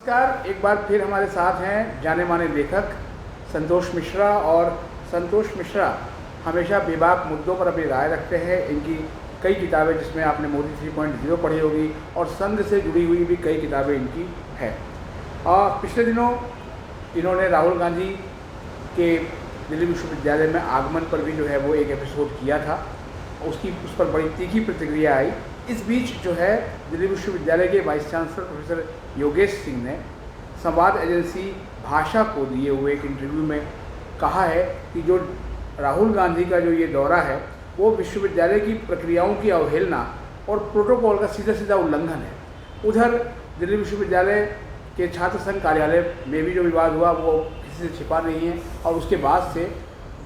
नमस्कार, एक बार फिर हमारे साथ हैं जाने माने लेखक संतोष मिश्रा। और संतोष मिश्रा हमेशा बेबाक मुद्दों पर अपनी राय रखते हैं। इनकी कई किताबें, जिसमें आपने मोदी 3.0 पढ़ी होगी, और संघ से जुड़ी हुई भी कई किताबें इनकी हैं। पिछले दिनों इन्होंने राहुल गांधी के दिल्ली विश्वविद्यालय में आगमन पर भी जो है वो एक एपिसोड किया था। उस पर बड़ी तीखी प्रतिक्रिया आई। इस बीच जो है दिल्ली विश्वविद्यालय के vice chancellor professor Yogesh Singh ने संवाद एजेंसी भाषा को दिए हुए एक इंटरव्यू में कहा है कि जो राहुल गांधी का जो ये दौरा है वो विश्वविद्यालय की प्रक्रियाओं की अवहेलना और प्रोटोकॉल का सीधा सीधा उल्लंघन है। उधर दिल्ली विश्वविद्यालय के छात्र संघ कार्यालय में भी जो विवाद हुआ वो किसी से छिपा नहीं है, और उसके बाद से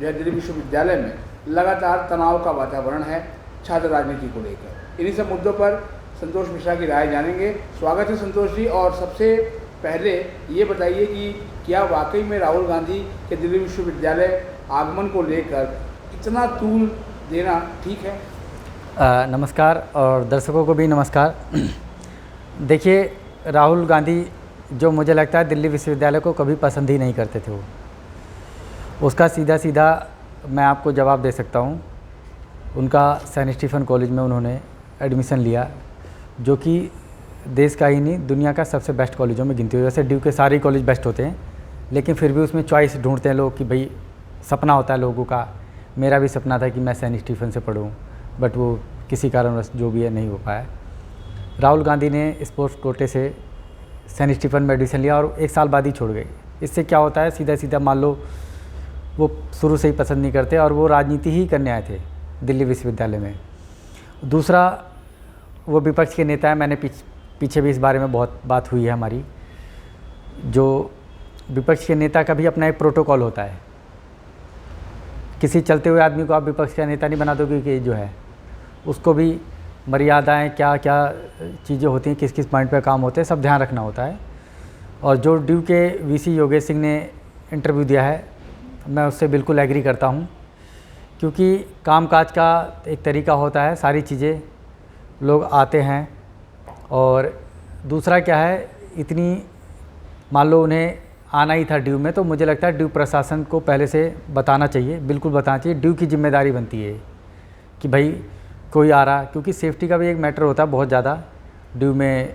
जो है दिल्ली विश्वविद्यालय में लगातार तनाव का वातावरण है छात्र राजनीति को लेकर। इन्हीं सब मुद्दों पर संतोष मिश्रा की राय जानेंगे। स्वागत है संतोष जी। और सबसे पहले ये बताइए कि क्या वाकई में राहुल गांधी के दिल्ली विश्वविद्यालय आगमन को लेकर इतना तूल देना ठीक है? नमस्कार, और दर्शकों को भी नमस्कार। देखिए, राहुल गांधी जो मुझे लगता है दिल्ली विश्वविद्यालय को कभी पसंद ही नहीं करते थे। वो उसका सीधा सीधा मैं आपको जवाब दे सकता हूँ। उनका सेंट स्टीफन कॉलेज में उन्होंने एडमिशन लिया, जो कि देश का ही नहीं दुनिया का सबसे बेस्ट कॉलेजों में गिनती हुई। वैसे ड्यू के सारे कॉलेज बेस्ट होते हैं, लेकिन फिर भी उसमें चॉइस ढूंढते हैं लोग कि भाई सपना होता है लोगों का। मेरा भी सपना था कि मैं सेंट स्टीफन से पढ़ूं, बट वो किसी कारणवश जो भी है नहीं हो पाया। राहुल गांधी ने स्पोर्ट्स कोटे से सेंट स्टीफन में एडमिशन लिया और एक साल बाद ही छोड़ गए। इससे क्या होता है, सीधा सीधा मान लो वो शुरू से ही पसंद नहीं करते और वो राजनीति ही करने आए थे दिल्ली विश्वविद्यालय में। दूसरा, वो विपक्ष के नेता हैं। मैंने पीछे भी इस बारे में बहुत बात हुई है हमारी। जो विपक्ष के नेता का भी अपना एक प्रोटोकॉल होता है। किसी चलते हुए आदमी को आप विपक्ष का नेता नहीं बना दोगे कि जो है उसको भी मर्यादाएं क्या क्या चीज़ें होती हैं, किस किस पॉइंट पे काम होते हैं, सब ध्यान रखना होता है। और जो ड्यू के वीसी योगेश सिंह ने इंटरव्यू दिया है, मैं उससे बिल्कुल एग्री करता हूँ, क्योंकि कामकाज का एक तरीका होता है। सारी चीज़ें लोग आते हैं। और दूसरा क्या है, इतनी मान लो उन्हें आना ही था ड्यू में, तो मुझे लगता है ड्यू प्रशासन को पहले से बताना चाहिए, बिल्कुल बताना चाहिए। ड्यू की जिम्मेदारी बनती है कि भाई कोई आ रहा, क्योंकि सेफ्टी का भी एक मैटर होता है बहुत ज़्यादा। ड्यू में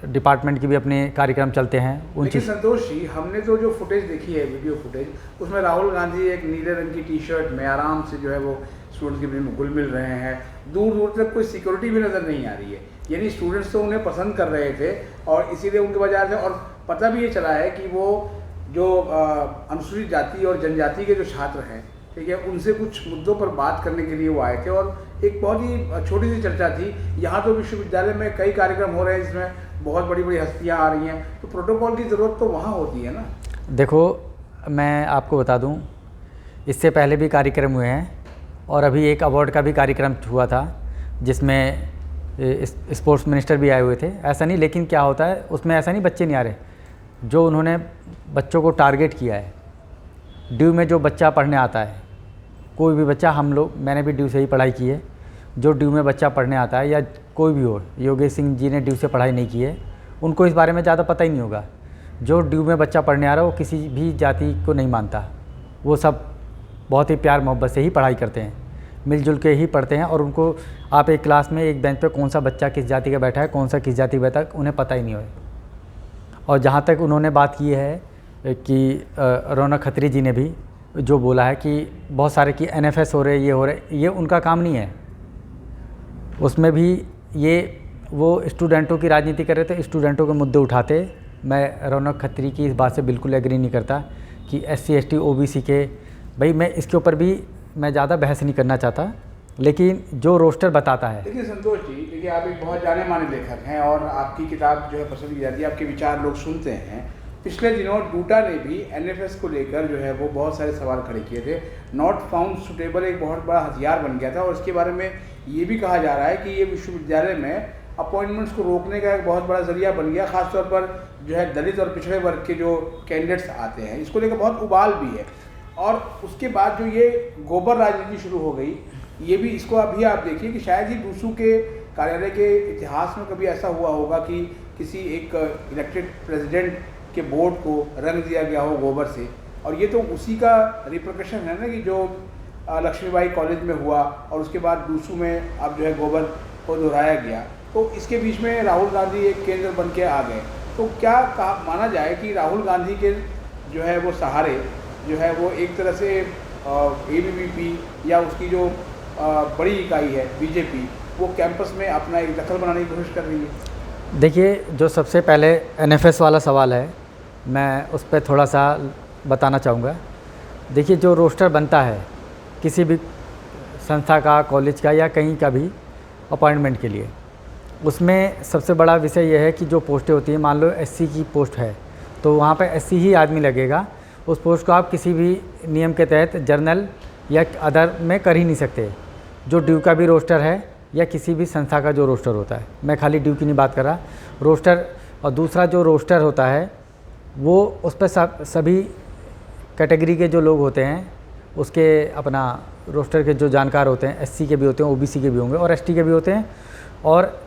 डिपार्टमेंट के भी अपने कार्यक्रम चलते हैं। लेकिन संतोष जी, हमने तो जो फुटेज देखी है, वीडियो फुटेज, उसमें राहुल गांधी एक नीले रंग की टी शर्ट में आराम से जो है वो स्टूडेंट्स के बीच में घुल मिल रहे हैं। दूर दूर तक कोई सिक्योरिटी भी नज़र नहीं आ रही है। यानी स्टूडेंट्स तो उन्हें पसंद कर रहे थे और इसीलिए उनके वजह से, और पता भी ये चला है कि वो जो अनुसूचित जाति और जनजाति के जो छात्र हैं, ठीक है, उनसे कुछ मुद्दों पर बात करने के लिए वो आए थे। और एक बहुत ही छोटी सी चर्चा थी। यहाँ तो विश्वविद्यालय में कई कार्यक्रम हो रहे हैं जिसमें बहुत बड़ी बड़ी हस्तियाँ आ रही हैं, तो प्रोटोकॉल की ज़रूरत तो वहाँ होती है ना। देखो, मैं आपको बता दूं, इससे पहले भी कार्यक्रम हुए हैं और अभी एक अवार्ड का भी कार्यक्रम हुआ था जिसमें स्पोर्ट्स मिनिस्टर भी आए हुए थे। ऐसा नहीं, लेकिन क्या होता है उसमें ऐसा नहीं बच्चे नहीं आ रहे, जो उन्होंने बच्चों को टारगेट किया है। ड्यू में जो बच्चा पढ़ने आता है, कोई भी बच्चा, मैंने भी ड्यू से ही पढ़ाई की है, जो ड्यू में बच्चा पढ़ने आता है या कोई भी हो, योगेश सिंह जी ने ड्यू से पढ़ाई नहीं की है, उनको इस बारे में ज़्यादा पता ही नहीं होगा। जो ड्यू में बच्चा पढ़ने आ रहा है वो किसी भी जाति को नहीं मानता। वो सब बहुत ही प्यार मोहब्बत से ही पढ़ाई करते हैं, मिलजुल के ही पढ़ते हैं। और उनको आप एक क्लास में एक बेंच पे कौन सा बच्चा किस जाति का बैठा है, कौन सा किस जाति का बैठा है, उन्हें पता ही नहीं हो। और जहाँ तक उन्होंने बात की है कि रौनक खत्री जी ने भी जो बोला है कि बहुत सारे कि NFS हो रहे, ये हो रहे, ये उनका काम नहीं है। उसमें भी ये वो स्टूडेंटों की राजनीति कर रहे थे, स्टूडेंटों के मुद्दे उठाते। मैं रौनक खत्री की इस बात से बिल्कुल एग्री नहीं करता कि SC ST OBC के, भाई मैं इसके ऊपर भी मैं ज़्यादा बहस नहीं करना चाहता, लेकिन जो रोस्टर बताता है। देखिए संतोष जी, देखिए आप एक बहुत जाने माने लेखक हैं और आपकी किताब जो है पसंद की जाती है, आपके विचार लोग सुनते हैं। पिछले दिनों डूटा ने भी NFS को लेकर जो है वो बहुत सारे सवाल खड़े किए थे। नॉट फाउंड सुटेबल एक बहुत बड़ा हथियार बन गया था, और इसके बारे में ये भी कहा जा रहा है कि ये विश्वविद्यालय में अपॉइंटमेंट्स को रोकने का एक बहुत बड़ा जरिया बन गया, खासतौर पर जो है दलित और पिछड़े वर्ग के जो कैंडिडेट्स आते हैं। इसको लेकर बहुत उबाल भी है। और उसके बाद जो ये गोबर राजनीति शुरू हो गई, ये भी, इसको अभी आप देखिए कि शायद ही दूसू के कार्यालय के इतिहास में कभी ऐसा हुआ होगा कि किसी एक इलेक्टेड प्रेसिडेंट के बोर्ड को रंग दिया गया हो गोबर से, और ये तो उसी का रिप्रकशन है ना कि जो लक्ष्मीबाई कॉलेज में हुआ और उसके बाद डूसू में अब जो है गोबर को दोहराया गया, तो इसके बीच में राहुल गांधी एक केंद्र बन के आ गए। तो क्या माना जाए कि राहुल गांधी के जो है वो सहारे जो है वो एक तरह से ABVP या उसकी जो बड़ी इकाई है बीजेपी, वो कैंपस में अपना एक दखल बनाने की कोशिश कर रही है? देखिए, जो सबसे पहले NFS वाला सवाल है, मैं उस पर थोड़ा सा बताना चाहूँगा। देखिए, जो रोस्टर बनता है किसी भी संस्था का, कॉलेज का या कहीं का भी अपॉइंटमेंट के लिए, उसमें सबसे बड़ा विषय यह है कि जो पोस्टें होती हैं, मान लो SC की पोस्ट है तो वहाँ पे SC ही आदमी लगेगा। उस पोस्ट को आप किसी भी नियम के तहत जर्नल या अदर में कर ही नहीं सकते। जो ड्यू का भी रोस्टर है या किसी भी संस्था का जो रोस्टर होता है, मैं खाली ड्यू की नहीं बात कर रहा, रोस्टर, और दूसरा जो रोस्टर होता है वो उस पर सभी कैटेगरी के जो लोग होते हैं उसके अपना रोस्टर के जो जानकार होते हैं, SC के भी होते हैं, OBC के भी होंगे और ST के भी होते हैं। और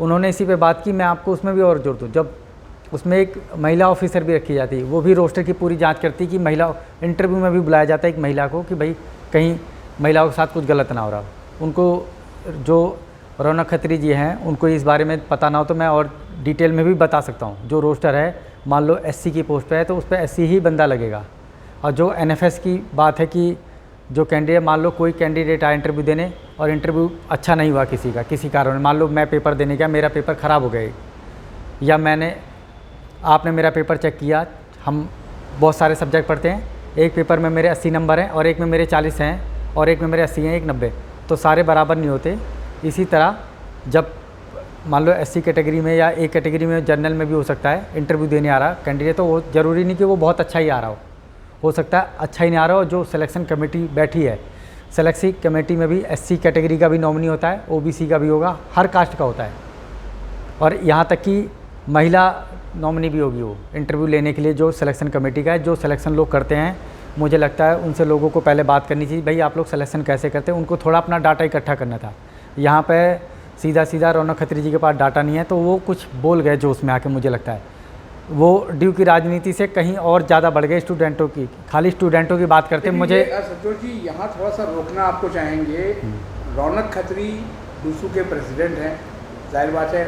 उन्होंने इसी पे बात की, मैं आपको उसमें भी और जोड़ दूँ, जब उसमें एक महिला ऑफिसर भी रखी जाती है, वो भी रोस्टर की पूरी जांच करती है कि महिला, इंटरव्यू में भी बुलाया जाता है एक महिला को कि भाई कहीं महिलाओं के साथ कुछ गलत ना हो रहा हो। उनको जो रौनक खत्री जी हैं उनको इस बारे में पता ना हो तो मैं और डिटेल में भी बता सकता हूँ। जो रोस्टर है, मान लो SC की पोस्ट पे है तो उस पर SC ही बंदा लगेगा। और जो NFS की बात है कि जो कैंडिडेट, मान लो कोई कैंडिडेट आया इंटरव्यू देने और इंटरव्यू अच्छा नहीं हुआ किसी का, किसी कारण, मान लो मैं पेपर देने गया, मेरा पेपर ख़राब हो गया, या आपने मेरा पेपर चेक किया, हम बहुत सारे सब्जेक्ट पढ़ते हैं, एक पेपर में मेरे 80 नंबर हैं और एक में मेरे 40 हैं और एक में मेरे 80 हैं, एक 90, तो सारे बराबर नहीं होते। इसी तरह जब मान लो SC कैटेगरी में या एक कैटेगरी में जर्नल में भी हो सकता है इंटरव्यू देने आ रहा कैंडिडेट, तो वो ज़रूरी नहीं कि वो बहुत अच्छा ही आ रहा हो सकता है अच्छा ही नहीं आ रहा हो। जो सिलेक्शन कमेटी बैठी है, सिलेक्शन कमेटी में भी SC कैटेगरी का भी नॉमिनी होता है, OBC का भी होगा, हर कास्ट का होता है, और यहाँ तक कि महिला नॉमिनी भी होगी वो इंटरव्यू लेने के लिए जो सिलेक्शन कमेटी का है। जो सिलेक्शन लोग करते हैं, मुझे लगता है उनसे लोगों को पहले बात करनी चाहिए, भाई आप लोग सिलेक्शन कैसे करते हैं, उनको थोड़ा अपना डाटा इकट्ठा करना था। यहाँ पे सीधा रौनक खत्री जी के पास डाटा नहीं है तो वो कुछ बोल गए जो उसमें आके, मुझे लगता है वो ड्यू की राजनीति से कहीं और ज़्यादा बढ़ गए, स्टूडेंटों की, खाली स्टूडेंटों की बात करते हैं। मुझे संतोष जी यहाँ थोड़ा सा रोकना आपको चाहेंगे। रौनक खत्री डूसू के प्रेसिडेंट हैं, जाहिर बात है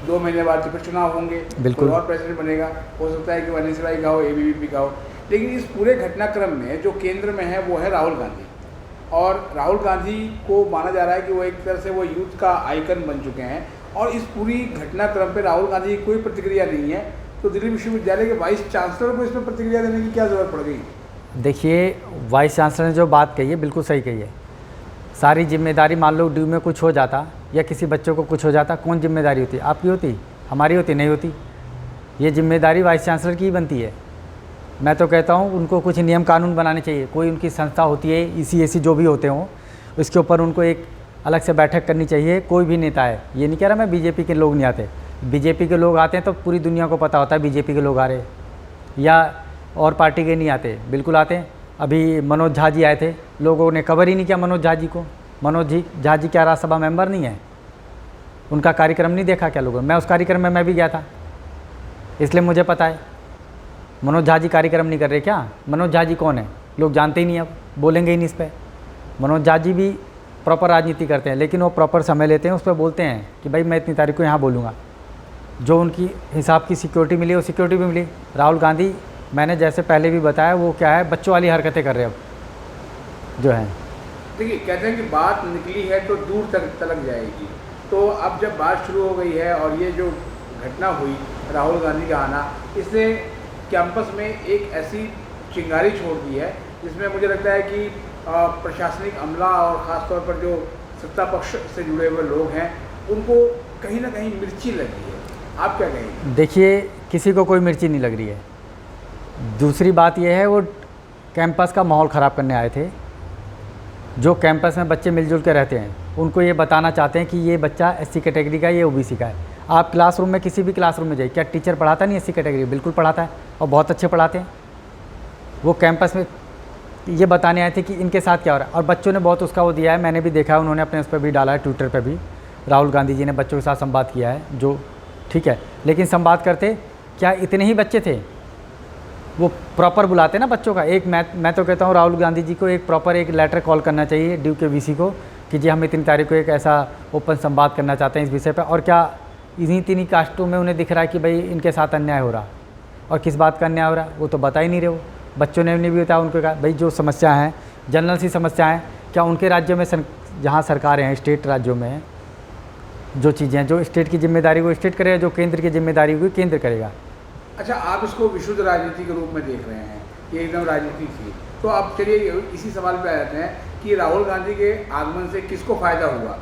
2 महीने बाद तो फिर चुनाव होंगे, बिल्कुल, कोई और प्रेसिडेंट बनेगा, हो सकता है कि वनेसराई का हो, ABVP का हो, लेकिन इस पूरे घटनाक्रम में जो केंद्र में है वो है राहुल गांधी। और राहुल गांधी को माना जा रहा है कि वो एक तरह से वो यूथ का आइकन बन चुके हैं, और इस पूरी घटनाक्रम पे राहुल गांधी की कोई प्रतिक्रिया नहीं है, तो दिल्ली विश्वविद्यालय के वाइस चांसलर को इसमें प्रतिक्रिया देने की क्या ज़रूरत पड़ गई? देखिए, वाइस चांसलर ने जो बात कही है बिल्कुल सही कही है। सारी जिम्मेदारी, मान लो ड्यू में कुछ हो जाता या किसी बच्चों को कुछ हो जाता, कौन जिम्मेदारी होती? आपकी होती, हमारी होती? नहीं होती। ये जिम्मेदारी वाइस चांसलर की ही बनती है। मैं तो कहता हूँ उनको कुछ नियम कानून बनाने चाहिए। कोई उनकी संस्था होती है, EC जो भी होते हों, उसके ऊपर उनको एक अलग से बैठक करनी चाहिए। कोई भी नेता है, ये नहीं कह रहा मैं BJP के लोग नहीं आते, BJP के लोग आते हैं तो पूरी दुनिया को पता होता है BJP के लोग आ रहे, या और पार्टी के नहीं आते, बिल्कुल आते हैं। अभी मनोज झा जी आए थे, लोगों ने कवर ही नहीं किया मनोज झा जी को। मनोज झा जी क्या राज्यसभा मेंबर नहीं है? उनका कार्यक्रम नहीं देखा क्या लोगों? मैं उस कार्यक्रम में मैं भी गया था, इसलिए मुझे पता है। मनोज झा जी कार्यक्रम नहीं कर रहे क्या? मनोज झा जी कौन है? लोग जानते ही नहीं, अब बोलेंगे ही नहीं इस पर। मनोज झा जी भी प्रॉपर राजनीति करते हैं, लेकिन वो प्रॉपर समय लेते हैं, उस पर बोलते हैं कि भाई मैं इतनी तारीख को यहाँ बोलूँगा। जो उनकी हिसाब की सिक्योरिटी मिली वो सिक्योरिटी भी मिली। राहुल गांधी, मैंने जैसे पहले भी बताया, वो क्या है, बच्चों वाली हरकतें कर रहे हैं अब जो है। देखिए, कहते हैं कि बात निकली है तो दूर तक तलक जाएगी। तो अब जब बात शुरू हो गई है और ये जो घटना हुई राहुल गांधी का आना, इसने कैंपस में एक ऐसी चिंगारी छोड़ दी है जिसमें मुझे लगता है कि प्रशासनिक अमला और ख़ासतौर पर जो सत्ता पक्ष से जुड़े हुए लोग हैं उनको कहीं ना कहीं मिर्ची लगी है। आप क्या कहेंगे? देखिए, किसी को कोई मिर्ची नहीं लग रही है। दूसरी बात यह है, वो कैंपस का माहौल ख़राब करने आए थे। जो कैंपस में बच्चे मिलजुल के रहते हैं उनको ये बताना चाहते हैं कि ये बच्चा SC कैटेगरी का, ये OBC का है। आप क्लासरूम में, किसी भी क्लासरूम में जाइए, क्या टीचर पढ़ाता नहीं SC कैटेगरी? बिल्कुल पढ़ाता है, और बहुत अच्छे पढ़ाते हैं। वो कैंपस में ये बताने आए थे कि इनके साथ क्या हो रहा है, और बच्चों ने बहुत उसका वो दिया है। मैंने भी देखा है, उन्होंने अपने उस पर भी डाला है, ट्विटर पर भी। राहुल गांधी जी ने बच्चों के साथ संवाद किया है, जो ठीक है, लेकिन संवाद करते क्या इतने ही बच्चे थे? वो प्रॉपर बुलाते ना बच्चों का। एक मैं तो कहता हूँ राहुल गांधी जी को एक प्रॉपर एक लेटर कॉल करना चाहिए ड्यू के वीसी को कि जी हम इतनी तारीख को एक ऐसा ओपन संवाद करना चाहते हैं इस विषय पर। और क्या इन्हीं तीन कास्टों में उन्हें दिख रहा है कि भाई इनके साथ अन्याय हो रहा, और किस बात का अन्याय हो रहा वो तो बता ही नहीं रहे हो। बच्चों ने भी बताया, उनको कहा भाई जो समस्या हैं जनरल सी समस्या हैं, क्या उनके राज्यों में जहाँ सरकारें हैं स्टेट राज्यों में जो चीज़ें हैं, जो स्टेट की जिम्मेदारी वो स्टेट करेगा, जो केंद्र की जिम्मेदारी वो केंद्र करेगा। अच्छा, आप इसको विशुद्ध राजनीति के रूप में देख रहे हैं, ये एकदम राजनीति थी। तो आप चलिए इसी सवाल पे आ जाते हैं कि राहुल गांधी के आगमन से किसको फ़ायदा हुआ,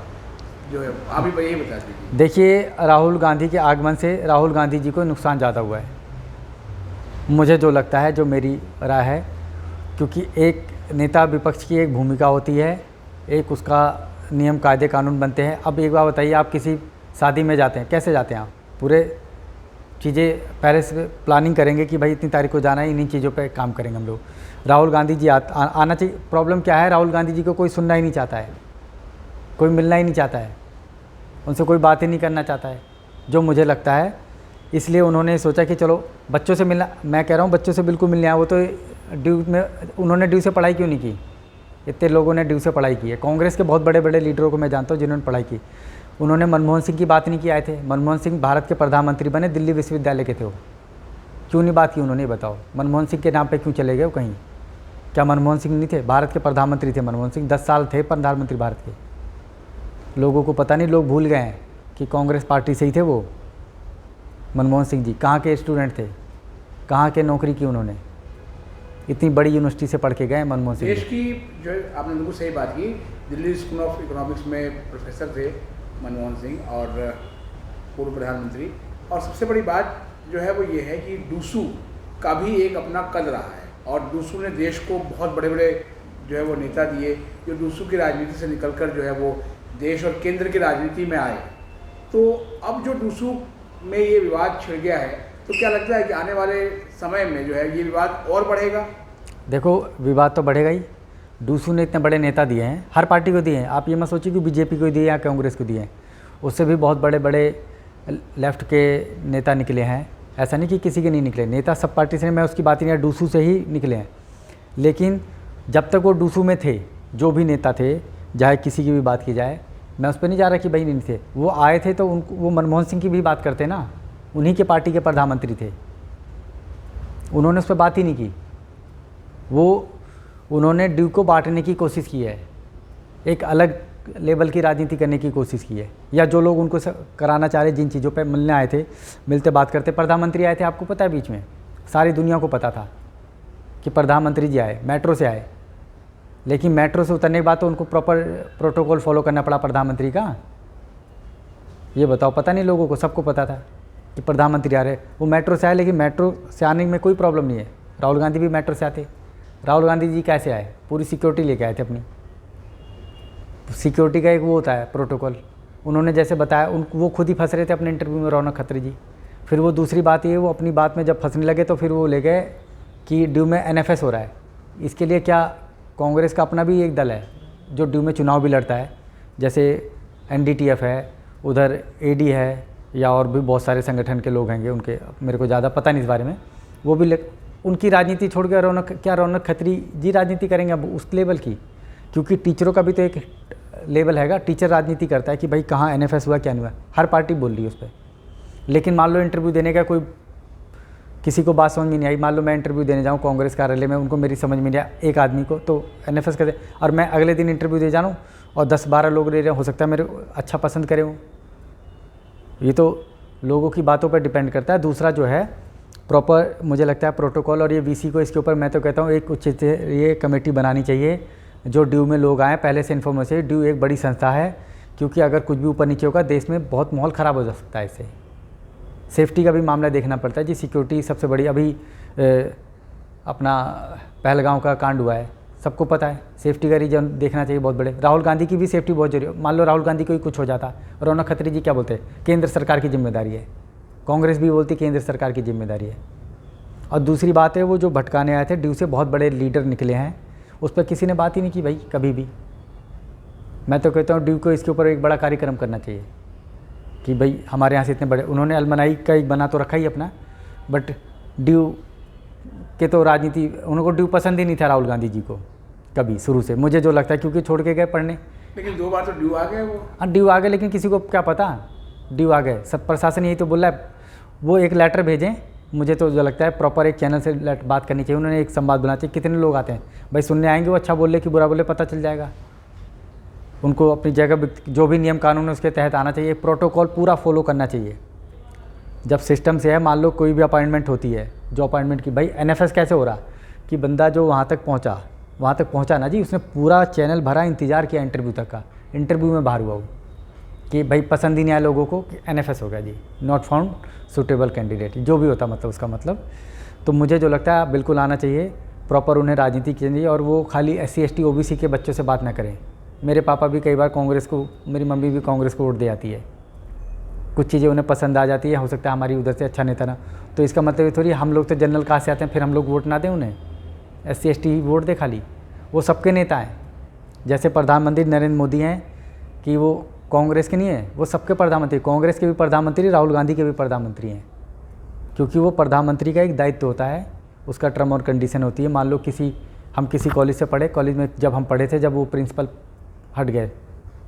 जो है आप ही यही बता दीजिए। देखिए, राहुल गांधी के आगमन से राहुल गांधी जी को नुकसान ज़्यादा हुआ है, मुझे जो लगता है, जो मेरी राय है। क्योंकि एक नेता विपक्ष की एक भूमिका होती है, एक उसका नियम कायदे कानून बनते हैं। अब एक बार बताइए, आप किसी शादी में जाते हैं, कैसे जाते हैं? आप पूरे चीज़ें पहले से प्लानिंग करेंगे कि भाई इतनी तारीख को जाना है, इन्हीं चीज़ों पे काम करेंगे हम लोग। राहुल गांधी जी आना चाहिए। प्रॉब्लम क्या है, राहुल गांधी जी को कोई सुनना ही नहीं चाहता है, कोई मिलना ही नहीं चाहता है, उनसे कोई बात ही नहीं करना चाहता है, जो मुझे लगता है। इसलिए उन्होंने सोचा कि चलो बच्चों से मिलना, मैं कह रहा हूँ बच्चों से बिल्कुल मिलने आया। वो तो ड्यू में, उन्होंने ड्यू से पढ़ाई क्यों नहीं की? इतने लोगों ने ड्यू से पढ़ाई की है। कांग्रेस के बहुत बड़े बड़े लीडरों को मैं जानता हूँ जिन्होंने पढ़ाई की। उन्होंने मनमोहन सिंह की बात नहीं की आए थे। मनमोहन सिंह भारत के प्रधानमंत्री बने, दिल्ली विश्वविद्यालय के थे वो, क्यों नहीं बात की उन्होंने? बताओ, मनमोहन सिंह के नाम पे क्यों चले गए वो कहीं? क्या मनमोहन सिंह नहीं थे? भारत के प्रधानमंत्री थे मनमोहन सिंह, 10 साल थे प्रधानमंत्री भारत के। लोगों को पता नहीं, लोग भूल गए हैं कि कांग्रेस पार्टी से ही थे वो। मनमोहन सिंह जी कहाँ के स्टूडेंट थे, कहाँ के नौकरी की उन्होंने? इतनी बड़ी यूनिवर्सिटी से पढ़ के गए मनमोहन सिंह। देश की जो आपने बिल्कुल सही बात की, दिल्ली स्कूल ऑफ इकोनॉमिक्स में प्रोफेसर थे मनमोहन सिंह और पूर्व प्रधानमंत्री। और सबसे बड़ी बात जो है वो ये है कि डूसू का भी एक अपना कद रहा है, और डूसू ने देश को बहुत बड़े बड़े जो है वो नेता दिए, जो डूसू की राजनीति से निकलकर जो है वो देश और केंद्र की राजनीति में आए। तो अब जो डूसू में ये विवाद छिड़ गया है, तो क्या लगता है कि आने वाले समय में जो है ये विवाद और बढ़ेगा? देखो, विवाद तो बढ़ेगा ही। डूसू ने इतने बड़े नेता दिए हैं, हर पार्टी को दिए हैं। आप ये मत सोचिए कि बीजेपी को दिए या कांग्रेस को दिए हैं, उससे भी बहुत बड़े बड़े लेफ्ट के नेता निकले हैं। ऐसा नहीं कि किसी के नहीं निकले, नेता सब पार्टी से, मैं उसकी बात नहीं, डूसू से ही निकले हैं। लेकिन जब तक वो डूसू में थे, जो भी नेता थे, चाहे किसी की भी बात की जाए, मैं उस पर नहीं जा रहा कि भाई नहीं थे, वो आए थे तो वो मनमोहन सिंह की भी बात करते ना, उन्हीं के पार्टी के प्रधानमंत्री थे, उन्होंने उस पर बात ही नहीं की। उन्होंने ड्यू को बांटने की कोशिश की है, एक अलग लेवल की राजनीति करने की कोशिश की है, या जो लोग उनको कराना चाह रहे, जिन चीज़ों पे मिलने आए थे, मिलते बात करते। प्रधानमंत्री आए थे, आपको पता है, बीच में सारी दुनिया को पता था कि प्रधानमंत्री जी आए, मेट्रो से आए, लेकिन मेट्रो से उतरने के बाद तो उनको प्रॉपर प्रोटोकॉल फॉलो करना पड़ा प्रधानमंत्री का। ये बताओ, पता नहीं लोगों को? सबको पता था कि प्रधानमंत्री आ रहे। वो मेट्रो से आए, लेकिन मेट्रो से आने में कोई प्रॉब्लम नहीं है। राहुल गांधी भी मेट्रो से आते। राहुल गांधी जी कैसे आए? पूरी सिक्योरिटी लेके आए थे अपनी। सिक्योरिटी का एक वो होता है प्रोटोकॉल, उन्होंने जैसे बताया। वो खुद ही फंस रहे थे अपने इंटरव्यू में, रौनक खत्री जी। फिर वो दूसरी बात ये, वो अपनी बात में जब फंसने लगे तो फिर वो ले गए कि ड्यू में NFS हो रहा है। इसके लिए क्या कांग्रेस का अपना भी एक दल है जो ड्यू में चुनाव भी लड़ता है, जैसे NDTF है, उधर AD है, या और भी बहुत सारे संगठन के लोग होंगे उनके, मेरे को ज़्यादा पता नहीं इस बारे में। वो भी उनकी राजनीति छोड़ कर रौनक खत्री जी राजनीति करेंगे अब उस लेवल की? क्योंकि टीचरों का भी तो एक लेवल हैगा, टीचर राजनीति करता है कि भाई कहाँ NFS हुआ क्या नहीं हुआ, हर पार्टी बोल रही है उस पर। लेकिन मान लो इंटरव्यू देने का कोई, किसी को बात समझ में नहीं आई, मान लो मैं इंटरव्यू देने जाऊँ कांग्रेस कार्यालय में, उनको मेरी समझ में नहीं आया एक आदमी को, तो NFS कर दे, और मैं अगले दिन इंटरव्यू दे जाऊँ और 10-12 लोग ले रहे, हो सकता है मेरे अच्छा पसंद करे हूँ। ये तो लोगों की बातों पर डिपेंड करता है। दूसरा जो है प्रॉपर, मुझे लगता है प्रोटोकॉल और ये VC को, इसके ऊपर मैं तो कहता हूँ एक उचित ये कमेटी बनानी चाहिए, जो ड्यू में लोग आएँ पहले से इन्फॉर्मेशन। ड्यू एक बड़ी संस्था है, क्योंकि अगर कुछ भी ऊपर नीचे होगा देश में बहुत माहौल ख़राब हो जा सकता है। इससे सेफ्टी का भी मामला देखना पड़ता है जी। सिक्योरिटी सबसे बड़ी, अभी अपना पहलगांव का कांड हुआ है, सबको पता है। सेफ्टी का रीजन देखना चाहिए बहुत बड़े। राहुल गांधी की भी सेफ्टी बहुत जरूरी है। मान लो राहुल गांधी को ही कुछ हो जाता, रौनक खत्री जी क्या बोलते हैं, केंद्र सरकार की जिम्मेदारी है। कांग्रेस भी बोलती केंद्र सरकार की जिम्मेदारी है। और दूसरी बात है, वो जो भटकाने आए थे ड्यू से, बहुत बड़े लीडर निकले हैं, उस पर किसी ने बात ही नहीं की भाई कभी भी। मैं तो कहता हूँ ड्यू को इसके ऊपर एक बड़ा कार्यक्रम करना चाहिए। कि भाई हमारे यहाँ से इतने बड़े, उन्होंने अलमनाई का एक बना तो रखा ही अपना, बट ड्यू के तो राजनीति, उनको ड्यू पसंद ही नहीं था राहुल गांधी जी को कभी शुरू से, मुझे जो लगता है, क्योंकि छोड़ के गए पढ़ने। लेकिन 2 बार तो ड्यू आ गए वो। हाँ ड्यू आ गए, लेकिन किसी को क्या पता ड्यू आ गए, सब प्रशासन यही तो बोल रहा है। वो एक लेटर भेजें, मुझे तो जो लगता है प्रॉपर एक चैनल से बात करनी चाहिए, उन्होंने एक संवाद बनाना चाहिए। कितने लोग आते हैं भाई सुनने आएंगे, वो अच्छा बोले कि बुरा बोले पता चल जाएगा। उनको अपनी जगह जो भी नियम कानून है उसके तहत आना चाहिए, प्रोटोकॉल पूरा फॉलो करना चाहिए। जब सिस्टम से है, मान लो कोई भी अपॉइंटमेंट होती है, जो अपॉइंटमेंट की, भाई NFS कैसे हो रहा कि बंदा जो वहाँ तक पहुँचा ना जी, उसने पूरा चैनल भरा, इंतज़ार किया इंटरव्यू तक का, इंटरव्यू में बाहर हुआ वो कि भाई पसंद ही नहीं आया लोगों को, कि NFS हो गया जी, नॉट फाउंड सूटेबल कैंडिडेट, जो भी होता मतलब उसका मतलब। तो मुझे जो लगता है बिल्कुल आना चाहिए, प्रॉपर उन्हें राजनीति की चाहिए, और वो खाली SC ST OBC के बच्चों से बात ना करें। मेरे पापा भी कई बार कांग्रेस को, मेरी मम्मी भी कांग्रेस को वोट दे आती है, कुछ चीज़ें उन्हें पसंद आ जाती है, हो सकता है हमारी उधर से अच्छा नेता ना, तो इसका मतलब ये थोड़ी हम लोग तो जनरल कास्ट से आते हैं फिर हम लोग वोट ना दें उन्हें, SC ST ही वोट दे खाली, वो सबके नेता हैं। जैसे प्रधानमंत्री नरेंद्र मोदी हैं कि वो कांग्रेस के नहीं है, वो सबके प्रधानमंत्री, कांग्रेस के भी प्रधानमंत्री, राहुल गांधी के भी प्रधानमंत्री हैं, क्योंकि वो प्रधानमंत्री का एक दायित्व होता है, उसका टर्म और कंडीशन होती है। मान लो हम किसी कॉलेज से पढ़े, कॉलेज में जब हम पढ़े थे, जब वो प्रिंसिपल हट गए,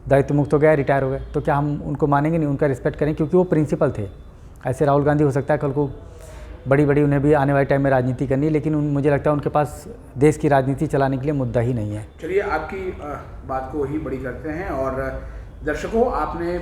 दायित्व मुक्त हो गया, रिटायर हो गए, तो क्या हम उनको मानेंगे नहीं, उनका रिस्पेक्ट करें, क्योंकि वो प्रिंसिपल थे। ऐसे राहुल गांधी हो सकता है कल को बड़ी उन्हें भी आने वाले टाइम में राजनीति करनी है, लेकिन मुझे लगता है उनके पास देश की राजनीति चलाने के लिए मुद्दा ही नहीं है। चलिए आपकी बात को ही बड़ी करते हैं, और दर्शकों आपने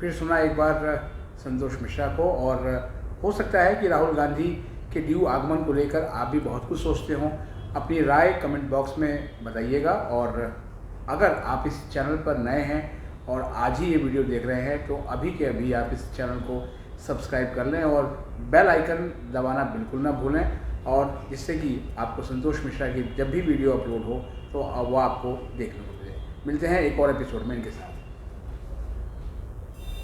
फिर सुना एक बार संतोष मिश्रा को, और हो सकता है कि राहुल गांधी के ड्यू आगमन को लेकर आप भी बहुत कुछ सोचते हों। अपनी राय कमेंट बॉक्स में बताइएगा, और अगर आप इस चैनल पर नए हैं और आज ही ये वीडियो देख रहे हैं तो अभी के अभी आप इस चैनल को सब्सक्राइब कर लें और बेल आइकन दबाना बिल्कुल ना भूलें, और जिससे कि आपको संतोष मिश्रा की जब भी वीडियो अपलोड हो तो वो आपको देखने को मिले। मिलते हैं एक और एपिसोड में इनके साथ।